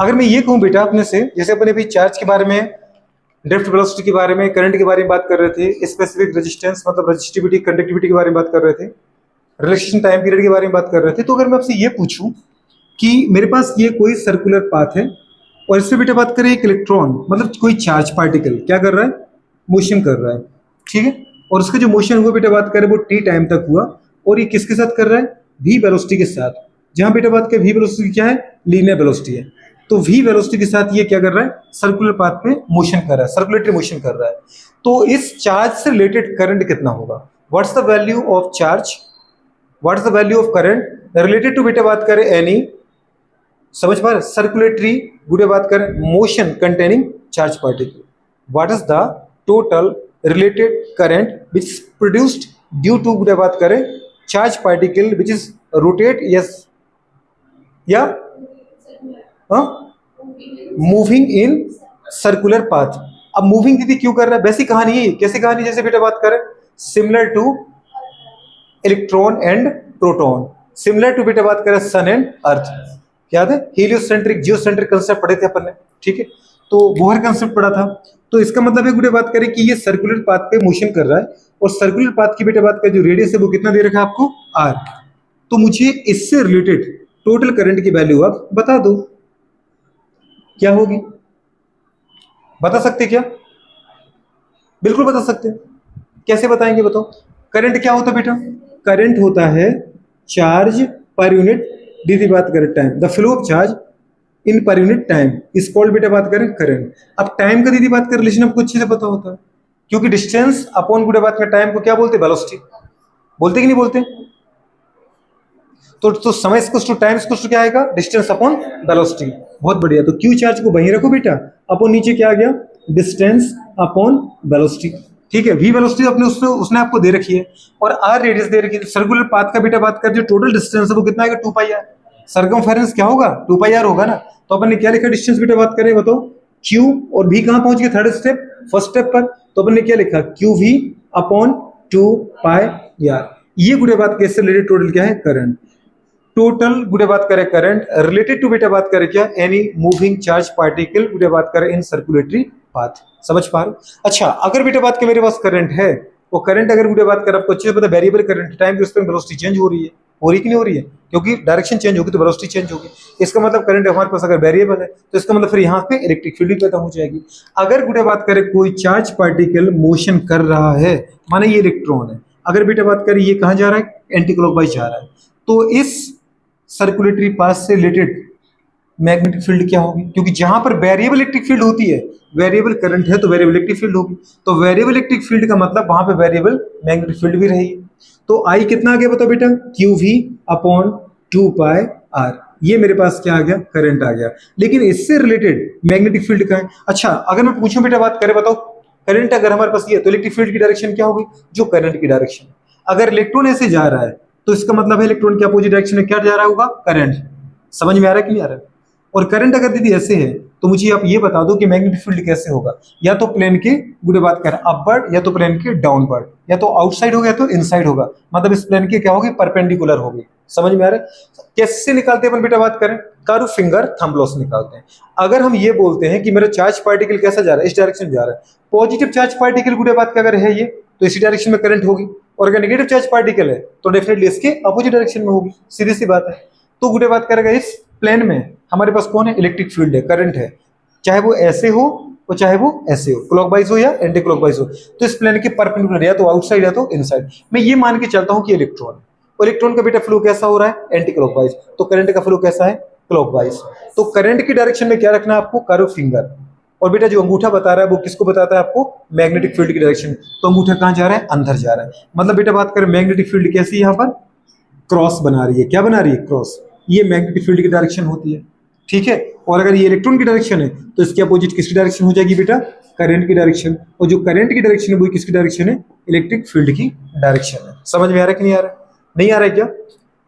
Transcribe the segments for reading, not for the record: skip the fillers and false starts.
अगर मैं ये कहूँ बेटा अपने से, जैसे अपने अभी चार्ज के बारे में, ड्रिफ्ट वेलोसिटी के बारे में, करंट के बारे में बात कर रहे थे, स्पेसिफिक रेजिस्टेंस मतलब रेजिस्टिविटी कंडक्टिविटी के बारे में बात कर रहे थे, रिलैक्सेशन टाइम पीरियड के बारे में बात कर रहे थे, तो अगर मैं आपसे ये पूछूं कि मेरे पास ये कोई सर्कुलर पाथ है और इससे बेटा बात करें एक इलेक्ट्रॉन मतलब कोई चार्ज पार्टिकल क्या कर रहा है, मोशन कर रहा है, ठीक है, और उसका जो मोशन हुआ बेटा बात करें वो टी टाइम तक हुआ, और ये किसके साथ कर रहा है, वी वेलोसिटी के साथ, जहां बेटा बात करें वी वेलोसिटी क्या है, लीनियर वेलोसिटी है, तो वी वेलोसिटी के साथ ये क्या कर रहा है, सर्कुलर पाथ पे मोशन कर रहा है, सर्कुलेटरी मोशन कर रहा है। तो इस चार्ज से रिलेटेड करंट कितना होगा, what's the value of charge, what is the value of current related to बेटा बात करें एनी, समझ पा रहे, सर्कुलेटरी बेटा बात करें motion containing charge particle, what is the total related current which is produced due to बेटा बात करें charge particle which is rotate yes या मूविंग इन सर्कुलर पाथ। अब मूविंग दीदी क्यों कर रहा है, वैसी कहानी है, कैसी कहानी, जैसे बेटा बात करें similar to electron and proton, similar to बेटा बात करें सन एंड अर्थ, याद है हीलियोसेंट्रिक जियोसेंट्रिक कंसेप्ट पढ़े थे अपन ने, ठीक है, तो बोहर कंसेप्ट पढ़ा था। तो इसका मतलब है बेटा बात करें कि ये सर्कुलर पाथ पे मोशन कर रहा है, और सर्कुलर पाथ की बेटा बात करें जो रेडियस है वो कितना दे रखा है आपको, आर। तो मुझे इससे रिलेटेड टोटल करंट की वैल्यू आप बता दो क्या होगी, बता सकते क्या, बिल्कुल बता सकते हैं, कैसे बताएंगे बताओ। करंट क्या होता है बेटा, करंट होता है चार्ज पर यूनिट दीदी बात करें time, the flow of charge in per unit time इस कॉल्ड बेटा बात करें करंट। अब टाइम का दीदी बात करें रिलेशन आपको अच्छे से पता होता है, क्योंकि डिस्टेंस अपॉन बेटा बात करें टाइम को क्या बोलते हैं, वेलोसिटी, बोलते कि नहीं बोलते, तो समय equals to time equals to क्या आएगा, डिस्टेंस अपॉन वेलोसिटी। बहुत बढ़िया, तो क्यू चार्ज को वहीं रखो बेटा, अपॉन नीचे क्या आ गया, डिस्टेंस अपॉन वेलोसिटी, ठीक है, वी वेलोसिटी अपने उसने आपको दे रखी है, और आर रेडियस दे रखी है। सर्कुलर पाथ का बेटा बात कर जो टोटल डिस्टेंस है वो कितना आएगा, 2 पाई आर, सर्कमफेरेंस क्या होगा, 2 पाई आर होगा ना। तो अपन ने क्या लिखा डिस्टेंस बेटा बात करें बताओ, क्यू, और वी कहां पहुंच गए, थर्ड स्टेप फर्स्ट स्टेप पर, तो अपन ने क्या लिखा, Q V upon 2 pi R. ये गुड़े बात कैसे रिलेटेड टोटल क्या है, करंट, टोटल गुड़े बात करें करंट रिलेटेड टू बेटा बात करें क्या, एनी मूविंग चार्ज पार्टिकल गुड़े बात करें इन सर्कुलेटरी पाथ, समझ पा रहे। अच्छा अगर बेटा बात के मेरे पास करंट है, वो करंट अगर गुड़े बात करें आपको अच्छे से पता, वेरिएबल करंट टाइम के उस पर वेलोसिटी चेंज हो रही है, हो रही कि नहीं हो रही है, क्योंकि डायरेक्शन चेंज होगी तो वेलोसिटी चेंज होगी। इसका मतलब करंट हमारे पास अगर वेरिएबल है तो इसका मतलब फिर यहाँ पे इलेक्ट्रिक फील्ड पैदा हो जाएगी। अगर गुड़े बात करें कोई चार्ज पार्टिकल मोशन कर रहा है, माने ये इलेक्ट्रॉन है, अगर बेटा बात करें ये कहाँ जा रहा है, एंटी क्लॉकवाइज जा रहा है, तो इस सर्कुलेटरी पाथ से रिलेटेड मैग्नेटिक फील्ड क्या होगी, क्योंकि जहां पर वेरिएबल इलेक्ट्रिक फील्ड होती है, वेरिएबल करंट है तो वेरिएबल इलेक्ट्रिक फील्ड होगी, तो वेरिएबल इलेक्ट्रिक फील्ड का मतलब वहां पे वेरिएबल मैग्नेटिक फील्ड भी रहेगी। तो आई कितना आ गया बताओ बेटा, Q V upon 2 pi R, ये मेरे पास क्या आ गया, करंट आ गया। लेकिन इससे रिलेटेड मैग्नेटिक फील्ड का है। अच्छा अगर मैं पूछूं बेटा बात करें बताओ, करंट अगर हमारे पास ये है तो इलेक्ट्रिक फील्ड की डायरेक्शन क्या होगी, जो करंट की डायरेक्शन। अगर इलेक्ट्रॉन ऐसे जा रहा है तो इसका मतलब है इलेक्ट्रॉन के अपोजिट डायरेक्शन में क्या जा रहा होगा, करंट। समझ में आ रहा है कि नहीं आ रहा है। और करंट अगर दीदी ऐसे है तो मुझे आप ये बता दो कि मैग्नेटिक फील्ड कैसे होगा, या तो प्लेन के गुड़े बात कर अपवर्ड, या तो प्लेन के डाउनवर्ड, या तो आउटसाइड होगा या तो इनसाइड होगा, मतलब इस प्लेन के क्या होगी, परपेंडिकुलर होगी। समझ में आ रहा है। कैसे निकालते हैं अपन बेटा बात करें, कर्व फिंगर थंब लॉ से निकालते हैं। अगर हम ये बोलते हैं कि मेरा चार्ज पार्टिकल कैसा जा रहा है, इस डायरेक्शन जा रहा है, पॉजिटिव चार्ज पार्टिकल गुड़े बात का अगर है ये तो इसी डायरेक्शन में करंट होगी, और अगर नेगेटिव चार्ज पार्टिकल है तो डेफिनेटली इसके अपोजिट डायरेक्शन में होगी, सीधी सी बात है। तो गुड़े बात करेगा इस प्लेन में हमारे पास कौन है, इलेक्ट्रिक फील्ड है, करंट है, चाहे वो ऐसे हो और चाहे वो ऐसे हो, क्लॉकवाइज हो या एंटी क्लॉकवाइज हो, तो इस प्लेन के परपेंडिकुलर या तो आउटसाइड या तो इनसाइड। मैं ये मान के चलता हूं कि इलेक्ट्रॉन, और इलेक्ट्रॉन का बेटा फ्लो कैसा हो रहा है, एंटी क्लॉकवाइज, तो करंट का फ्लो कैसा है, क्लॉकवाइज। तो करंट की डायरेक्शन में क्या रखना है आपको, कर्व फिंगर, और बेटा जो अंगूठा बता रहा है वो किसको बताता है आपको, मैग्नेटिक फील्ड की डायरेक्शन। तो अंगूठा कहां जा रहा है, अंदर जा रहा है, मतलब बेटा बात करें मैग्नेटिक फील्ड कैसी यहां पर, क्रॉस बना रही है, क्या बना रही है, क्रॉस, ये मैग्नेटिक फील्ड की डायरेक्शन होती है, ठीक है। और अगर ये इलेक्ट्रॉन की डायरेक्शन है तो इसके अपोजिट किसकी डायरेक्शन हो जाएगी बेटा, करंट की डायरेक्शन, और जो करंट की डायरेक्शन है वो किसकी डायरेक्शन है, इलेक्ट्रिक फील्ड की डायरेक्शन है। समझ में आ रहा है कि नहीं आ रहा है, नहीं आ रहा है क्या।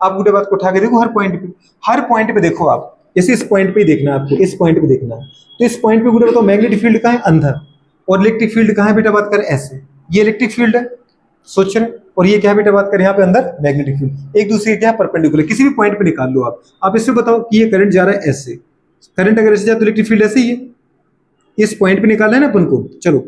आप गुड्डे बात को उठा के देखो, हर पॉइंट पे, हर पॉइंट पे देखो आप, जैसे इस पॉइंट पे ही देखना है आपको, इस पॉइंट पे देखना है, तो इस पॉइंट पे गुड्डे बताओ मैग्नेटिक फील्ड कहाँ है, अंदर, और इलेक्ट्रिक फील्ड कहाँ है बेटा बात करें, ऐसे, ये इलेक्ट्रिक फील्ड है, सोच रहे, और ये क्या है बेटा बात करें यहाँ पे अंदर मैग्नेटिक फील्ड, एक दूसरे के क्या परपेंडिकुलर, किसी भी पॉइंट पे निकाल लो आप इससे बताओ कि ये करंट जा रहा है ऐसे, करंट अगर ऐसे जाए तो इलेक्ट्रिक फील्ड ऐसे ही है। इस पॉइंट पे निकालना है ना अपन को, चलो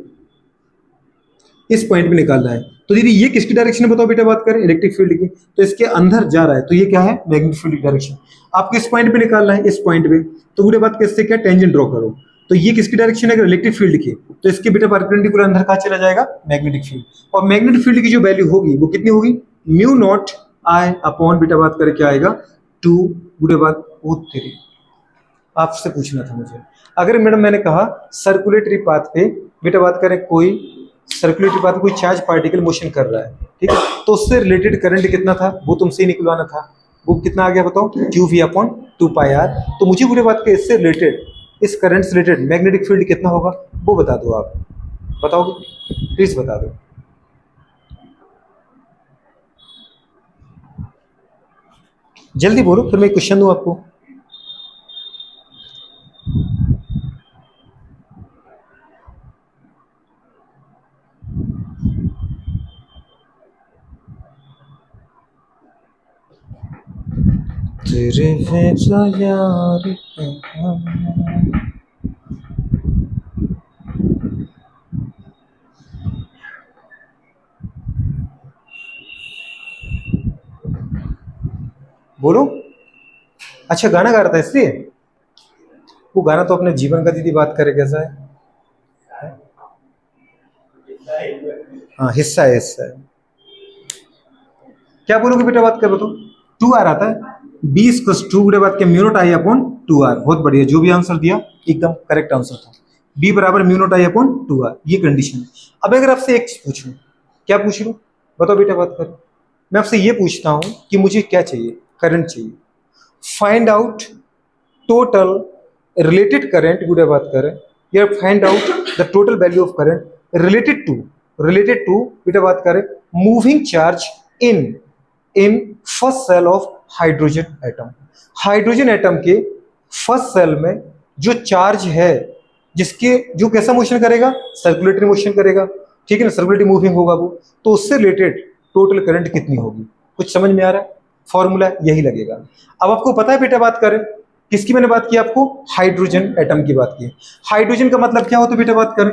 इस पॉइंट पे निकालना है। तो दीदी ये किसकी डायरेक्शन है बताओ बेटा, बात करें इलेक्ट्रिक फील्ड की, तो इसके अंदर जा रहा है, तो ये क्या है, मैग्नेटिक फील्ड की डायरेक्शन। आपको इस पॉइंट पे निकालना है, इस पॉइंट पे, तो पूरे बात कैसे, क्या टेंजेंट ड्रॉ करो। तो ये किसकी डायरेक्शन है, अगर इलेक्ट्रिक फील्ड की, तो इसके बेटा परपेंडिकुलर अंदर कहाँ चला जाएगा, मैग्नेटिक फील्ड। और मैग्नेटिक फील्ड की जो वैल्यू होगी वो कितनी होगी, म्यू नॉट आई अपॉन बेटा बात करके आएगा 2 बुढ़े बात ओ तेरी। आपसे पूछना था मुझे, अगर मैडम मैंने कहा सर्कुलेटरी पाथ पे बेटा बात करें, कोई सर्कुलेटरी पाथ पे कोई चार्ज पार्टिकल मोशन कर रहा है, ठीक है, तो उससे रिलेटेड करंट कितना था वो तुमसे ही निकलवाना था। वो कितना आ गया बताओ, क्यू वी अपॉन 2πr। तो मुझे पूरे बात के इससे रिलेटेड, इस करंट से रिलेटेड मैग्नेटिक फील्ड कितना होगा वो बता दो। आप बताओगे, प्लीज बता दो। जल्दी बोलो, फिर मैं क्वेश्चन दूं आपको। तेरे भेजा यार बोलो। अच्छा गाना गा रहा था इसलिए, वो गाना तो अपने जीवन का दीदी बात करे कैसा है? हाँ हिस्सा है, हिस्सा है। क्या बोलोगे बेटा, बात कर बताओ। 2r आता है, 20 बड़े बात के mu not I upon 2r। बहुत बढ़िया, जो भी आंसर दिया एकदम करेक्ट आंसर था। b बराबर mu not I upon 2r, ये कंडीशन है। अब अगर आपसे एक चीज पूछूं, क्या पूछ लूं बताओ बेटा, बात कर। मैं आपसे ये पूछता हूं कि मुझे क्या चाहिए, करंट चाहिए। Find out total related current, good बात करें, या find out the total value of current related to बेटा बात करें moving charge in first shell of hydrogen atom. Hydrogen atom के फर्स्ट सेल में जो चार्ज है, जिसके जो कैसा मोशन करेगा, सर्कुलेटरी मोशन करेगा, ठीक है ना, सर्कुलेटरी मूविंग होगा वो, तो उससे रिलेटेड टोटल करंट कितनी होगी। कुछ समझ में आ रहा है, फॉर्मूला यही लगेगा। अब आपको पता है बेटा, बात करें किसकी मैंने बात की, आपको हाइड्रोजन एटम की बात की। हाइड्रोजन का मतलब क्या होता है बेटा, बात करें,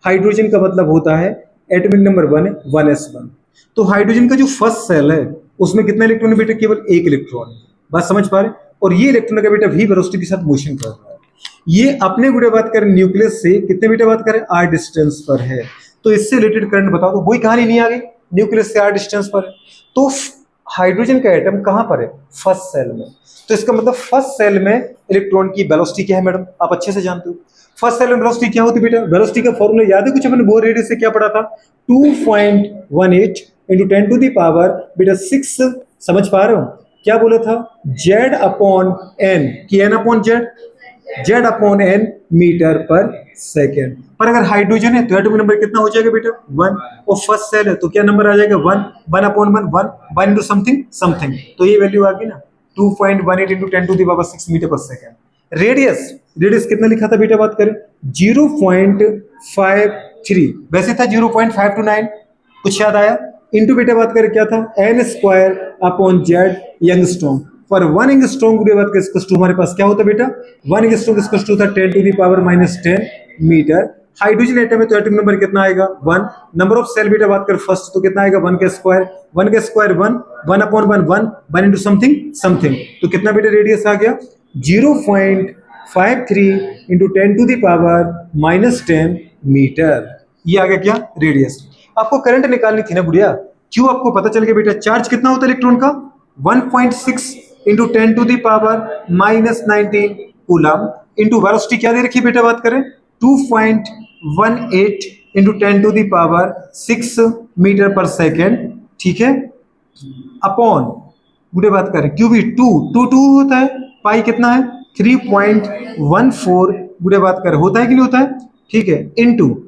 हाइड्रोजन का मतलब होता है एटॉमिक नंबर 1s1। तो हाइड्रोजन का जो फर्स्ट सेल है उसमें कितना इलेक्ट्रॉन है बेटा, केवल एक इलेक्ट्रॉन। बात समझ पा रहे, और ये इलेक्ट्रॉन का बेटा v वेलोसिटी के साथ मोशन कर रहा है। ये अपने गुड़े बात करें न्यूक्लियस से कितने बेटा बात करें, r डिस्टेंस पर है। तो इससे रिलेटेड करंट बताओ, तो वही कहानी नहीं आ गई, न्यूक्लियस से r डिस्टेंस पर है। तो हाइड्रोजन का एटम कहां पर है, फर्स्ट सेल में। तो इसका मतलब फर्स्ट सेल में इलेक्ट्रॉन की वेलोसिटी क्या है मैडम, आप अच्छे से जानते हो। फर्स्ट सेल में वेलोसिटी क्या होती है बेटा, वेलोसिटी का फॉर्मूला याद है कुछ, अपन बोर रेडियस से क्या पढ़ा था, 2.18 इंटू 10 टू द पावर बेटा 6। समझ पा रहे हो, क्या बोला था, जेड अपॉन एन, कि N upon Z, Z upon N metre पर सेकेंड। पर अगर हाइड्रोजन है तो एटॉमिक नंबर कितना हो जाएगा बेटा, 1। और फर्स्ट सेल है तो क्या नंबर आ जाएगा, 1, 1 अपॉन 1, 1 इंटू समथिंग समथिंग, तो ये वैल्यू आ गई ना, 2.18 into 10 to the power 6 metre पर सेकेंड। रेडियस, रेडियस कितना लिखा था बेटा, बात करें 0.53, वैसे था 0.529, कुछ याद आया, इंटू बेटा बात करें क्या था, n स्क्वायर अपॉन जेड यंगस्ट्रॉन। पर 1 एंगस्ट्रॉम की बात करें हमारे पास क्या होता है बेटा, 1 एंगस्ट्रॉम होता है 10 to the power -10 metre. Hydrogen atom है तो एटम नंबर कितना आएगा, 1। नंबर ऑफ सेल बेटा बात कर फर्स्ट तो कितना आएगा, 1 का स्क्वायर, 1 का square 1, 1 upon 1 1, 1 into something something, तो कितना बेटा रेडियस आ गया, 0.53 into 10 to the power -10 metre. ये आ गया क्या, रेडियस। आपको करंट निकालनी थी ना गुड़िया, क्यों आपको पता चल गया बेटा चार्ज कितना होता है इलेक्ट्रॉन का, 1.6 into 10 to the power -19 coulomb, into velocity क्या दे रखी है बेटा, बात करें 2.18 into 10 to the power 6 metre पर सेकेंड, ठीक है, अपॉन बुढ़े बात करें क्यूबी 2 होता है, पाई कितना है 3.14 बुढ़े बात करें, होता है कि नहीं होता है, ठीक है, इंटू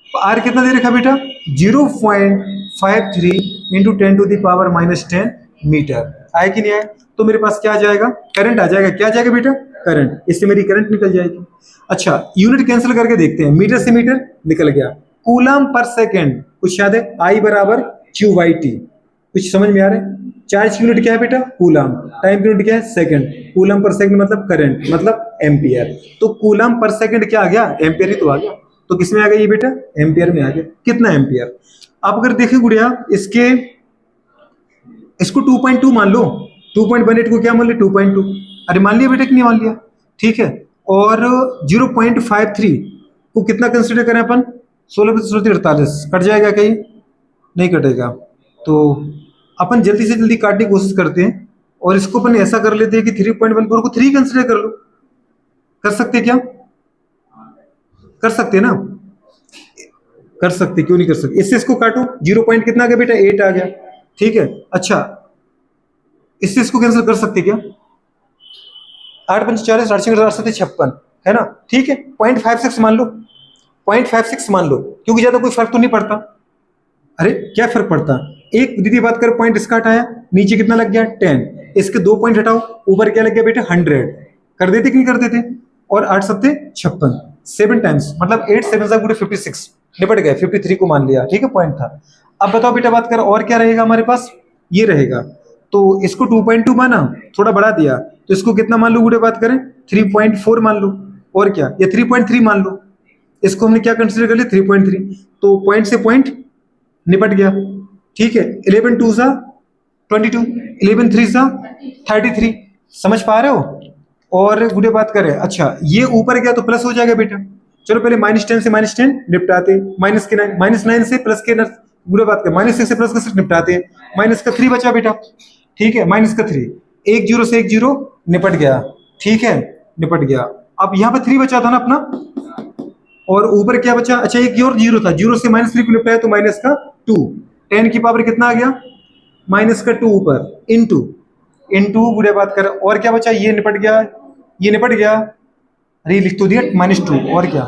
आर कितना दे रखा बेटा 0.53 into 10 to the power -10 metre. आए कि नहीं आए, तो मेरे पास क्या आ जाएगा, करंट आ जाएगा। क्या आ जाएगा बेटा, करंट, इससे मेरी करंट निकल जाएगी। अच्छा यूनिट कैंसिल करके देखते हैं, मीटर से मीटर निकल गया, कूलम पर सेकेंड कुछ याद है, आई बराबर क्यू बाई टी, कुछ समझ में आ रहा है? चार्ज की यूनिट क्या है बेटा? कूलम। टाइम की यूनिट क्या है? सेकंड। कूलम पर सेकंड मतलब करंट, मतलब एम्पियर। तो कूलम पर सेकंड क्या आ गया? एम्पियर ही तो आ गया। तो किस में आ गया ये बेटा? एम्पियर में आ गया। कितना एम्पियर? आप अगर देखें गुड़िया, इसको 2.2 मान लो। 2.18 को क्या मान लिया? 2.2। अरे मान लिया बेटा कि नहीं मान लिया? ठीक है। और 0.53 को कितना कंसिडर करें अपन? 16 कट जाएगा कहीं? नहीं कटेगा। तो अपन जल्दी से जल्दी काटने की कोशिश करते हैं, और इसको अपन ऐसा कर लेते हैं कि 3.14 को 3 कंसिडर कर लो। कर सकते क्या? कर सकते ना? कर सकते, क्यों नहीं कर सकते? इससे इसको काटो, 0 पॉइंट कितना आ गया बेटा? 8 आ गया। ठीक है। अच्छा, इससे इसको कैंसिल कर सकते क्या? 8 × 5 = 40, 8×8 = 56, है ना? ठीक है। 0.56 मान लो, 0.56 मान लो, क्योंकि ज्यादा कोई फर्क तो नहीं पड़ता। अरे क्या फर्क पड़ता? एक दीदी बात कर, पॉइंट इसका हटाया, नीचे कितना लग गया? 10। इसके 2 पॉइंट हटाओ, ऊपर क्या लग गया बेटा? 100। कर देते कि नहीं कर देते? और 8×7 = 56, 7 टाइम्स, मतलब 8 7 56, निपट गए। 53 को मान लिया, ठीक है, पॉइंट था। अब बताओ बेटा, बात कर और क्या रहेगा हमारे पास? ये रहेगा। तो इसको 2.2 माना, थोड़ा बढ़ा दिया, तो इसको कितना मान लो गुड़े? बात करें 3.4 मान लो, और क्या, या 3.3 मान लो। इसको हमने क्या कंसिडर कर लिया? 3.3। तो पॉइंट से पॉइंट निपट गया। ठीक है। 11 2 सा 22, 11 3 सा 33। समझ पा रहे हो? और गुड़े बात करें, अच्छा ये ऊपर गया तो प्लस हो जाएगा बेटा। चलो पहले -10 से -10 निपटाते, -9, -9 से प्लस के गुड़े बात करें, -6 से प्लस का 6 निपटाते हैं। माइनस का 3 बचा बेटा। ठीक है, -3, एक जीरो से एक जीरो निपट गया। ठीक है, निपट गया। अब यहाँ पे 3 बचा था ना अपना, और ऊपर क्या बचा? अच्छा एक और जीरो था, जीरो से -3 को निपटाया तो -2। 10 की पावर कितना आ गया? -2 ऊपर, इंटू इंटू गुड़े बात कर, और क्या बचा? ये निपट गया, ये निपट गया। अरे लिख तो दिया -2, और क्या?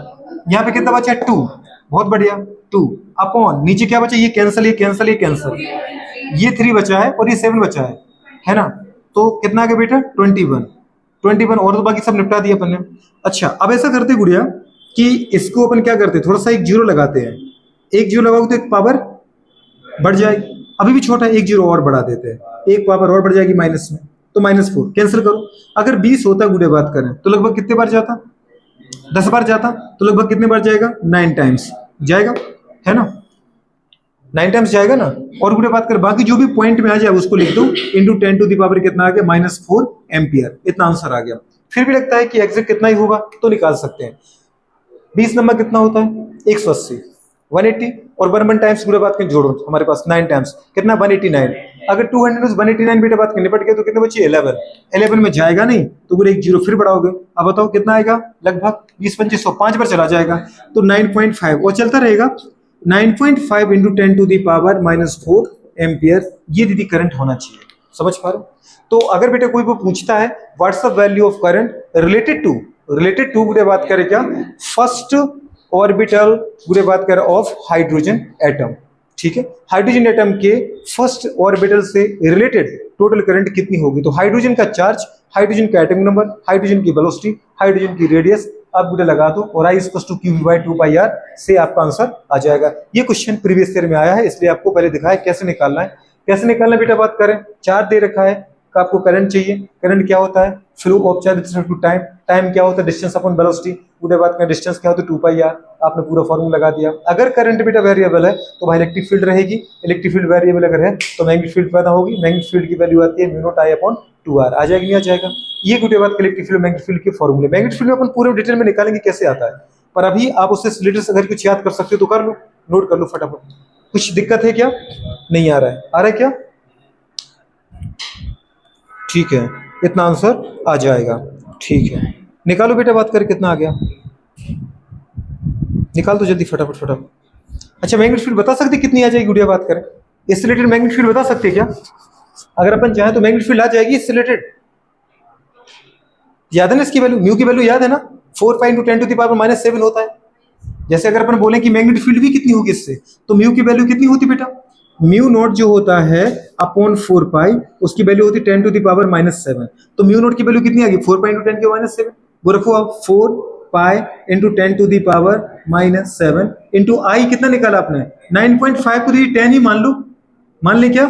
यहाँ पे कितना बचा? 2। बहुत बढ़िया। 2 अपॉन नीचे क्या बचा? ये कैंसिल, ये कैंसिल, ये कैंसिल, ये 3 बचा है और ये 7 बचा है ना? तो कितना आ गया बेटा? 21। 21, और तो बाकी सब निपटा दिया अपन ने। अच्छा अब ऐसा करते गुड़िया कि इसको अपन क्या करते, थोड़ा सा एक जीरो लगाते हैं। एक जीरो लगाओगे तो एक पावर बढ़ जाएगी, अभी भी छोटा है, एक जीरो और बढ़ा देते हैं, एक पावर और बढ़ जाएगी माइनस में, तो -4 कैंसिल करो। अगर 20 होता गुड़े बात करें तो लगभग कितने बार जाता? 10 बार जाता, तो लगभग कितने बार जाएगा? 9 टाइम्स जाएगा, है ना? 9 टाइम्स जाएगा ना। और गुड़े बात कर, बाकी जो भी पॉइंट में आ जाए उसको लिख दो, इंटू 10⁻⁴ कितना आ गया? -4 एम्पियर। इतना आंसर आ गया। फिर भी लगता है कि एग्जैक्ट कितना ही होगा, तो निकाल सकते हैं। 20 नंबर कितना होता है? 180, 180, और 1 टाइम्स पूरे बात करें जोड़ो, हमारे पास 9 टाइम्स कितना? 189। अगर 200 में 189 बेटा बात निपट गया तो कितने बचे? 11। 11 में जाएगा नहीं तो पूरे एक जीरो फिर बढ़ाओगे। अब बताओ कितना आएगा? लगभग 20 25 5 बार चला जाएगा, तो 9.5 और चलता रहेगा। 9.5 इंटू 10⁻⁻4 एम्पियर, ये दीदी करंट होना चाहिए। समझ पा रहे हो? तो अगर बेटा कोई वो पूछता है what's the value of current related to गुड़े बात करें क्या? फर्स्ट ऑर्बिटल गुड़े बात करें ऑफ हाइड्रोजन एटम। ठीक है, हाइड्रोजन एटम के फर्स्ट ऑर्बिटल से रिलेटेड टोटल करंट कितनी होगी? तो हाइड्रोजन का चार्ज, हाइड्रोजन का एटम नंबर, हाइड्रोजन की वेलोसिटी, हाइड्रोजन की रेडियस, आप गुड़े लगा दो और I = Q/2πr से आपका आंसर आ जाएगा। ये क्वेश्चन प्रीवियस ईयर में आया है, इसलिए आपको पहले दिखाया कैसे निकालना है। कैसे निकालना बेटा बात करें, चार्ज दे रखा है का आपको करंट चाहिए। करंट क्या होता है? Flow of charge with respect to time. Time क्या होता है? Distance upon velocity. पूरे बात करें डिस्टेंस क्या होता है? 2πr। आपने पूरा फॉर्मूला लगा दिया। अगर करंट बेटा वेरिएबल है तो भाई इलेक्ट्रिक फील्ड रहेगी। इलेक्ट्रिक फील्ड वेरिएबल अगर है तो मैग्नेटिक फील्ड पैदा होगी। मैग्नेटिक फील्ड की वैल्यू आती है μ0I/2r। आ जाएगी नहीं आ जाएगा? ये गुटे बात इलेक्ट्रिक फील्ड मैग्नेटिक फील्ड के फॉर्मूले। मैग्नेटिक फील्ड में अपन पूरे डिटेल में निकालेंगे कैसे आता है, पर अभी आप उससे रिलेटेड अगर कुछ याद कर सकते हो तो कर लो, नोट कर लो फटाफट। कुछ दिक्कत है क्या? नहीं आ रहा है? आ रहा है क्या? ठीक है, इतना आंसर आ जाएगा। ठीक है, निकालो बेटा बात करें कितना आ गया, निकाल दो जल्दी फटाफट फटाफट। अच्छा मैग्नेटिक फील्ड बता सकते कितनी आ जाएगी गुड़िया बात करें? इससे रिलेटेड मैग्नेटिक फील्ड बता सकते क्या? अगर अपन चाहें तो मैग्नेटिक फील्ड आ जाएगी इससे रिलेटेड। याद है ना इसकी वैल्यू? म्यू की वैल्यू याद है ना? 4π × 10⁻⁻7 होता है। जैसे अगर अपन बोले कि मैग्नेटिक फील्ड भी कितनी होगी इससे, तो म्यू की वैल्यू कितनी होती बेटा? μ0 जो होता है अपॉन 4π, उसकी वैल्यू होती है 10⁻⁻7। तो μ0 की वैल्यू कितनी आ गई? 4π × 10⁻⁷। वो रखो आप 4π × 10⁻⁷ इंटू आई कितना निकाला आपने? 9.5 को 10 ही मान लो, मान ले क्या?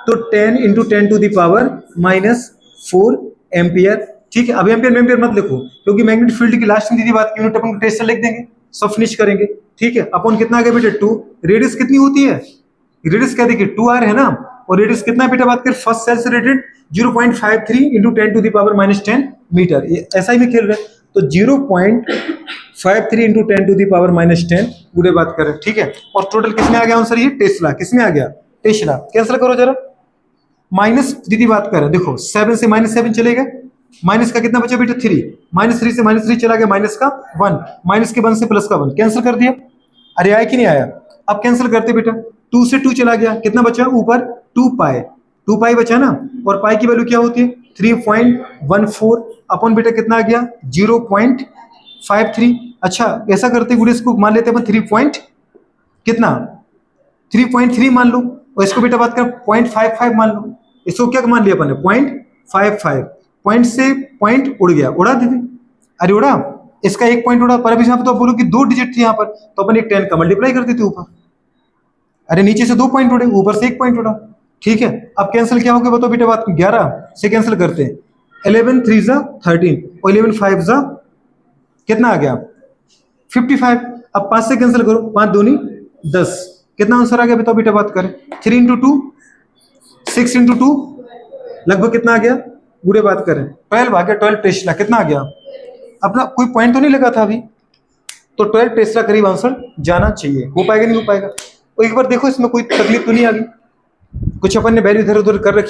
तो 10 इंटू 10⁻⁻4 एम्पियर। ठीक है, अब एम्पियर में एम्पियर मत लिखो क्योंकि मैग्नेटिक फील्ड की लास्ट में दीदी बात यूनिट अपन टेस्ट से लिख देंगे, सब फिनिश करेंगे। ठीक है, अपन कितना आ गया बेटा 2। रेडियस कितनी होती है, रेडियस क्या देखिए 2r है ना, और रेडियस कितना बेटा बात करें फर्स्ट सेल से रेडिएट 0.53 इंटू 10⁻⁻10 मीटर, ये ऐसा ही में खेल रहे हैं तो 0.53 इंटू 10⁻⁻10 पूरे बात करें। ठीक है, और टोटल किसमें आ गया आंसर, ये टेस्ला किसमें आ गया, टेस्ला। कैंसिल करो जरा, माइनस दीदी बात करें देखो 7 से -7 चलेगा, माइनस का कितना बचा बेटा 3, -3 से -3 चला गया, माइनस का 1, माइनस के 1 से प्लस का 1, कैंसिल कर दिया। अरे आया कि नहीं आया, अब कैंसिल करते बेटा, 2 से 2 चला गया, कितना बचा ऊपर 2 पाई बचा ना, और पाई की वैल्यू क्या होती है 3.14 अपन बेटा कितना आ गया 0.53। अच्छा ऐसा करते गुड़े इसको मान लेते अपन 3.3 मान लो, और इसको बेटा बात कर 0.55 मान लो, इसको क्या मान लिया अपन ने 0.55, पॉइंट से पॉइंट उड़ गया, उड़ा दीदी, अरे उड़ा, इसका एक पॉइंट उड़ा, पर अभी यहाँ पर तो बोलो कि 2 डिजिट थी यहाँ पर, तो अपन एक 10 का मल्टीप्लाई कर देते ऊपर, अरे नीचे से 2 पॉइंट उड़े, ऊपर से 1 पॉइंट उड़ा। ठीक है, अब कैंसिल क्या हो गया बताओ बेटा बात, 11 से कैंसिल करते हैं, 11 3 जा 13 और 11 5 जा कितना आ गया 55। अब 5 से कैंसिल करो, 5 दूनी 10, कितना आंसर आ गया बताओ बेटा बात करें, 3 इंटू 2 6 इंटू 2 लगभग कितना आ गया बुरे बात करें 12 आ गया, 12 टेस्ला कितना आ गया, अपना कोई पॉइंट तो नहीं लगा था अभी, तो 12 टेस्ला करीब आंसर जाना चाहिए। हो पाएगा नहीं हो पाएगा, और एक बार देखो इसमें कोई तकलीफ तो नहीं आ गई, कुछ अपन ने वैल्यू इधर उधर कर रखी।